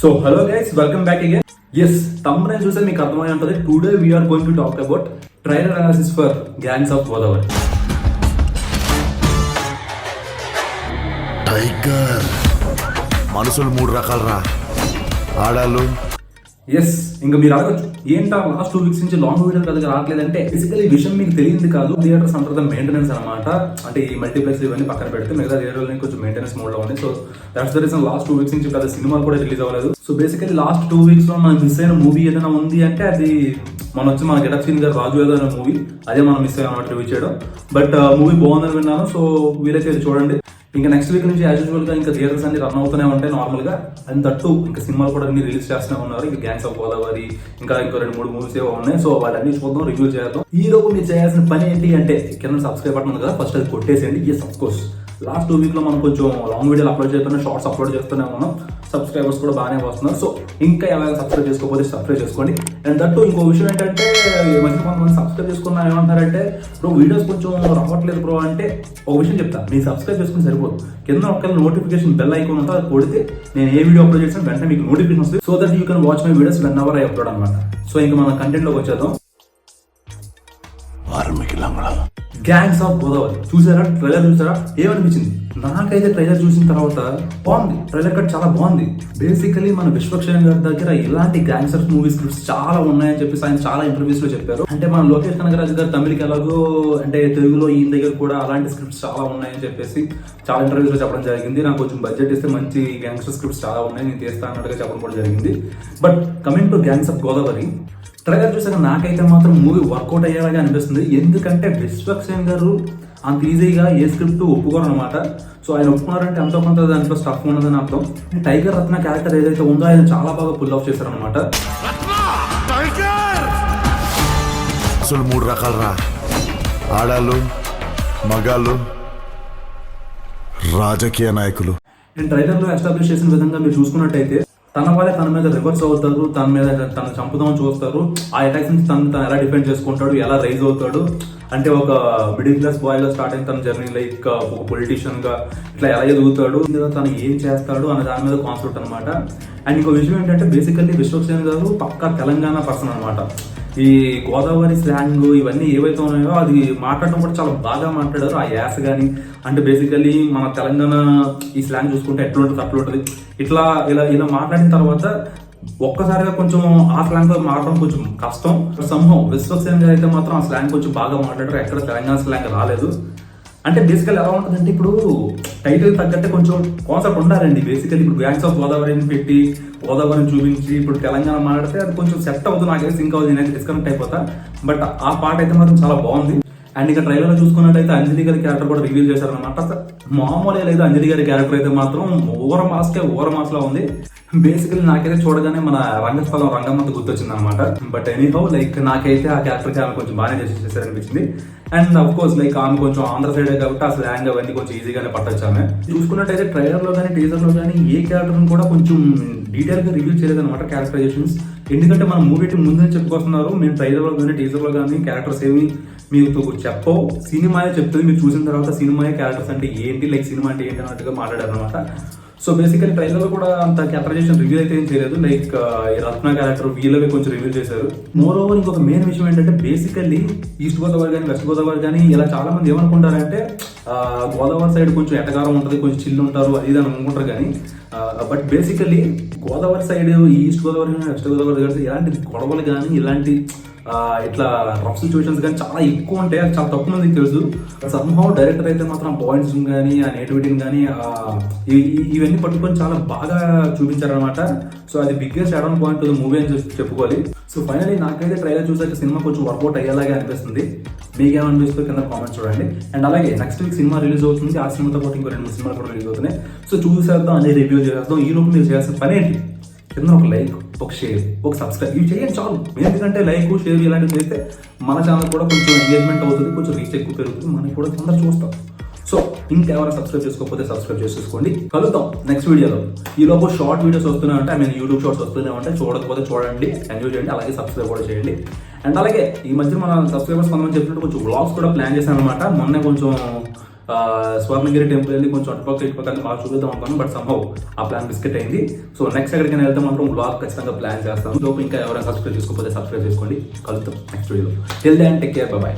So hello guys, welcome back again. Yes, thumbnail చూస్తే మీకు అర్థమై ఉంటుంది. Today we are going to talk about trailer analysis for Gangs of Godavari. Tiger మనుషులు మూడు రకాలరా, ఆడాలు. Yes, ఇంకా మీరు అడగచ్చు ఏంటా లాస్ట్ 2 weeks నుంచి లాంగ్ వీడియోలు కదా రావట్లేదంటే బేసికలీ విషయం మీకు తెలియదు కాదు. థియేటర్స్ అంటారు ద మెయింటెనెన్స్ అనమాట. అంటే ఈ మల్టీప్లెక్స్ ఇవన్నీ పక్కన పెడితే మిగతా థియేటర్లని కొంచెం మెయింటెనెన్స్ మోడ్ లో ఉంది. So that's the reason last 2 weeks నుంచి పెద్ద సినిమాలు కూడా రిలీజ్ అవ్వలేదు. సో బేసికలీ లాస్ట్ 2 weeks లో మనం మిస్ అయిన మూవీ ఏదైనా ఉంది అంటే అది మన గెటప్ సీన్ గారు రాజు ఏదో అనే మూవీ, అదే మనం మిస్ అయ్యాం రివ్యూ చేయడం. బట్ మూవీ బాగుందని విన్నాను. సో వీలైతే చూడండి. ఇంకా నెక్స్ట్ వీక్ నుంచి యాజ్ యూజువల్ గా ఇంకా థియేటర్స్ అన్ని రన్ అవుతూనే ఉంటాయి నార్మల్ గా. అండ్ దట్టు ఇంకా సినిమాలు కూడా అన్ని రిలీజ్ చేస్తూనే ఉన్నారు. ఇంకా గ్యాంగ్స్ ఆఫ్ గోదావరి, ఇంకా 2-3 మూవీస్ ఏవో ఉన్నాయి. సో వాళ్ళన్ని చూద్దాం, రివ్యూ చేద్దాం. ఈ రోజు మీరు చేయాల్సిన పని ఏంటి అంటే కింద సబ్స్క్రైబ్ బటన్ ఉంది కదా, ఫస్ట్ అది కొట్టేసేయండి. Yes, of course last 2 weeks లో మనం కొంచెం లాంగ్ వీడియోలు అప్లోడ్ చేస్తున్నాం, షార్ట్స్ అప్లోడ్ చేస్తూనే ఉన్నాం. సబ్స్క్రైబర్స్ కూడా బాగానే వస్తున్నారు. సో ఇంకా ఎవరైనా సబ్స్క్రైబ్ చేసుకోకపోతే సబ్స్క్రైబ్ చేసుకోండి. అండ్ దట్టు ఇంకో విషయం ఏంటంటే ఈ మధ్య కొంతమంది సబ్స్క్రైబ్ చేసుకున్నా ఏమంటారంటే బ్రో వీడియోస్ కొంచెం రావట్లేదు బ్రో అంటే ఒక విషయం చెప్తాను, మీరు సబ్స్క్రైబ్ చేసుకుని సరిపోదు. కింద ఒక నోటిఫికేషన్ బెల్ ఐకాన్ ఉంటుంది, అది కొడితే నేను ఏ వీడియో అప్లోడ్ చేసినా వెంటనే మీకు నోటిఫికేషన్ వస్తుంది. So that you can watch my videos when ever I upload అనమాట. సో ఇంకా మన కంటెంట్ లోకి వచ్చేద్దాం. గ్యాంగ్స్ ఆఫ్ గోదావరి చూసారా? ట్రైలర్ చూసారా? ఏమనిపించింది? నాకైతే ట్రైలర్ చూసిన తర్వాత బాగుంది. ట్రైలర్ కట్ చాలా బాగుంది. బేసికలీ మన విశ్వక్షేణ్ గారి దగ్గర ఇలాంటి గ్యాంగ్స్టర్స్ మూవీ స్క్రిప్ట్స్ చాలా ఉన్నాయని చెప్పేసి ఆయన చాలా ఇంటర్వ్యూస్ లో చెప్పారు. అంటే మన లోకేష్ కనగరాజు గారు తమిళకి ఎలాగో అంటే తెలుగులో ఈయన దగ్గర కూడా అలాంటి స్క్రిప్ట్స్ చాలా ఉన్నాయని చెప్పేసి చాలా ఇంటర్వ్యూస్ లో చెప్పడం జరిగింది. నాకు కొంచెం బడ్జెట్ ఇస్తే మంచి గ్యాంగ్స్టర్ స్క్రిప్ట్స్ చాలా ఉన్నాయి, నేను తీస్తా అన్నట్టుగా చెప్పడం కూడా జరిగింది. But coming to gangs of Godavari, trailer చూసాక నాకైతే మాత్రం మూవీ వర్కౌట్ అయ్యేలాగా అనిపిస్తుంది. ఎందుకంటే విశ్వక్షేణ్ గారు అంత ఈజీగా ఏ స్క్రిప్ట్ ఒప్పుకోరు అనమాట. సో ఆయన ఒప్పుకున్నారంటే ఎంతో కొంత దాంట్లో స్టఫ్ ఉన్నదని అర్థం. టైగర్ రత్న క్యారెక్టర్ ఏదైతే ఉందో ఆయన చాలా బాగా పుల్ ఆఫ్ చేశారనమాట. మనుషులు మూడు రకాలరా, ఆడాలు, మగాళ్ళు, రాజకీయ నాయకులు. నేను ట్రైలర్ లో ఎస్టాబ్లిష్ చేసిన విధంగా మీరు చూసుకున్నట్టయితే తన వాళ్ళే తన మీద రివర్స్ అవుతారు, తన మీద తను చంపుదామని చూస్తారు. ఆ అటాక్స్ నుంచి తను ఎలా డిఫెండ్ చేసుకుంటాడు, ఎలా రైజ్ అవుతాడు, అంటే ఒక మిడిల్ క్లాస్ బాయ్ గా స్టార్ట్ అయిన తన జర్నీ లైక్ ఒక పొలిటీషియన్ గా ఇట్లా ఎలా ఎదుగుతాడు, తను ఏం చేస్తాడు అనే దాని మీద కాన్సెప్ట్ అనమాట. అండ్ ఇంకో విషయం ఏంటంటే బేసికల్లీ విశ్వక్షేణ్ గారు పక్కా తెలంగాణ పర్సన్ అనమాట. ఈ గోదావరి స్లాంగ్ ఇవన్నీ ఏవైతే ఉన్నాయో అది మాట్లాడటం కూడా చాలా బాగా మాట్లాడారు. ఆ యాస కానీ అంటే బేసికల్లీ మన తెలంగాణ ఈ స్లాంగ్ చూసుకుంటే ఎట్లుంటుంది అట్లుంటుంది. ఇట్లా ఇలా మాట్లాడిన తర్వాత ఒక్కసారిగా కొంచెం ఆ స్లాంగ్ లో మాట్లాడడం కొంచెం కష్టం. సంహం విశ్వసేన్ గారు అయితే మాత్రం ఆ స్లాంగ్ కొంచెం బాగా మాట్లాడారు. ఎక్కడ తెలంగాణ స్లాంగ్ రాలేదు. అంటే బేసికల్ ఎలా ఉంటుందంటే ఇప్పుడు టైటిల్ తగ్గట్టే కొంచెం కాన్సెప్ట్ ఉండాలండి. బేసికలీ ఇప్పుడు గ్యాంగ్స్ ఆఫ్ గోదావరిని పెట్టి గోదావరిని చూపించి ఇప్పుడు తెలంగాణ మాట్లాడితే అది కొంచెం సెట్ అవుతుంది. నాకైతే సింక్ అవుతుంది, నేనైతే డిస్కనెక్ట్ అయిపోతా. బట్ ఆ పాట అయితే మాత్రం చాలా బాగుంది. అండ్ ఇక ట్రైలర్ లో చూసుకున్నట్టయితే అంజలి గారి క్యారెక్టర్ కూడా రివీల్ చేశారనమాట. మామూలుగా లేదు, అంజలి గారి క్యారెక్టర్ అయితే మాత్రం ఓవర్ మాస్ లా ఉంది. బేసికలీ నాకైతే చూడగానే మన రంగస్థలం రంగమ్మంత గుర్తొచ్చింది అనమాట. బట్ ఎనీహౌ లైక్ నాకైతే ఆ క్యారెక్టర్ ఆమె కొంచెం బాగానే చేశారనిపించింది. అండ్ అఫ్ కోర్స్ లైక్ ఆమె కొంచెం ఆంధ్ర సైడే కాబట్టి ఆ స్లాంగ్ అవన్నీ కొంచెం ఈజీగానే పట్టొచ్చు. ఆమె చూసుకున్నట్టయితే ట్రైలర్ లో కానీ టీజర్ లో కానీ ఏ క్యారెక్టర్ కూడా కొంచెం డీటెయిల్ గా రివ్యూ చేయలేదన్నమాట క్యారెక్టరైజేషన్స్. ఎందుకంటే మనం మూవీ ముందే చెప్పుకొస్తున్నారు, మేము ట్రైలర్ లో కానీ టీజర్ లో కానీ క్యారెక్టర్స్ ఏమి మీకు చెప్పవు, సినిమాయే చెప్తుంది. మీరు చూసిన తర్వాత సినిమాయే క్యారెక్టర్స్ అంటే ఏంటి, లైక్ సినిమా అంటే ఏంటి అన్నట్టుగా మాట్లాడారు అనమాట. సో బేసికలీ ట్రైలర్ లో కూడా అంత క్యారెక్టరైజేషన్ రివ్యూ అయితే ఏం చేయలేదు. లైక్ ఈ రత్న క్యారెక్టర్ వీళ్ళవే కొంచెం రివ్యూ చేశారు. మోర్ ఓవర్ ఇంకొక మెయిన్ విషయం ఏంటంటే బేసికల్లీ ఈస్ట్ గోదావరి కానీ వెస్ట్ గోదావరి కానీ ఇలా చాలా మంది ఏమనుకుంటారంటే గోదావరి సైడ్ కొంచెం ఎటకారం ఉంటుంది, కొంచెం చిల్లు ఉంటారు, అది ఇది అని అనుకుంటారు. కానీ but basically Godavari side east Godavari కానీ వెస్ట్ గోదావరి కానీ ఇలాంటి గొడవలు కానీ ఇలాంటి ఇట్లా రఫ్ సిచ్యువేషన్స్ కానీ చాలా ఎక్కువ ఉంటాయి. అది చాలా తక్కువ మందికి తెలుసు. సంహౌ డైరెక్టర్ అయితే మాత్రం పాయింట్స్ కానీ ఆ నేటివిటీని కానీ ఇవన్నీ పట్టుకొని చాలా బాగా చూపించారనమాట. సో అది biggest add on point movie అని చెప్పుకోవాలి. సో ఫైనలీ నాకైతే ట్రైలర్ చూసాక సినిమా కొంచెం వర్కౌట్ అయ్యేలాగే అనిపిస్తుంది. మీకేమనిపిస్తుంది కింద కామెంట్స్ చూడండి. అండ్ అలాగే నెక్స్ట్ వీక్ సినిమా రిలీజ్ అవుతుంది. ఆ సినిమాతో పాటు ఇంకో 2-3 సినిమాలు కూడా రిలీజ్ అవుతున్నాయి. సో చూసేద్దాం, అనే రివ్యూ చేసేద్దాం. ఈ లోపు మీరు చేయాల్సిన పని ఏంటి? కింద ఒక లైక్, ఒక షేర్, ఒక సబ్స్క్రైబ్ ఇవి చేయండి చాలు. ఎందుకంటే లైక్ షేర్ ఇలాంటివి చేస్తే మన ఛానల్ కూడా కొంచెం ఎంగేజ్మెంట్ అవుతుంది, కొంచెం రీచ్ ఎక్కువ పెరుగుతుంది, మనకి కూడా తొందరగా చూస్తాం. సో ఇంకెవరైనా సబ్స్క్రైబ్ చేసుకోకపోతే సబ్స్క్రైబ్ చేసేసుకోండి. కలుద్దాం నెక్స్ట్ వీడియోలో. ఈ లోపు షార్ట్ వీడియోస్ వస్తూనే ఉంటాయి, యూట్యూబ్ షార్ట్స్ వస్తూనే ఉంటాయి. చూడకపోతే చూడండి, ఎంజాయ్ చేయండి, అలాగే సబ్స్క్రైబ్ కూడా చేయండి. అండ్ అలాగే ఈ మధ్య మన సబ్స్క్రైబర్స్ కొంతమంది చెప్పినట్టు కొంచెం వ్లాగ్స్ కూడా ప్లాన్ చేశాను అనమాట. మొన్నే కొంచెం స్వర్ణగిరి టెంపుల్ వెళ్ళి కొంచెం అటుపక్క ఇటుపక్క అన్ని బాగా చూపిద్దాం అనుకున్నాను, బట్ సంభవ్ ఆ ప్లాన్ బిస్కెట్ అయింది. సో నెక్స్ట్ ఎక్కడికైనా వెళ్తే మాత్రం బ్లాగ్ ఖచ్చితంగా ప్లాన్ చేస్తాను. లోపు ఇంకా ఎవరైనా సబ్స్క్రైబ్ చేసుకోకపోతే సబ్స్క్రైబ్ చేసుకోండి. కలుద్దాం next video. Till then take care, by.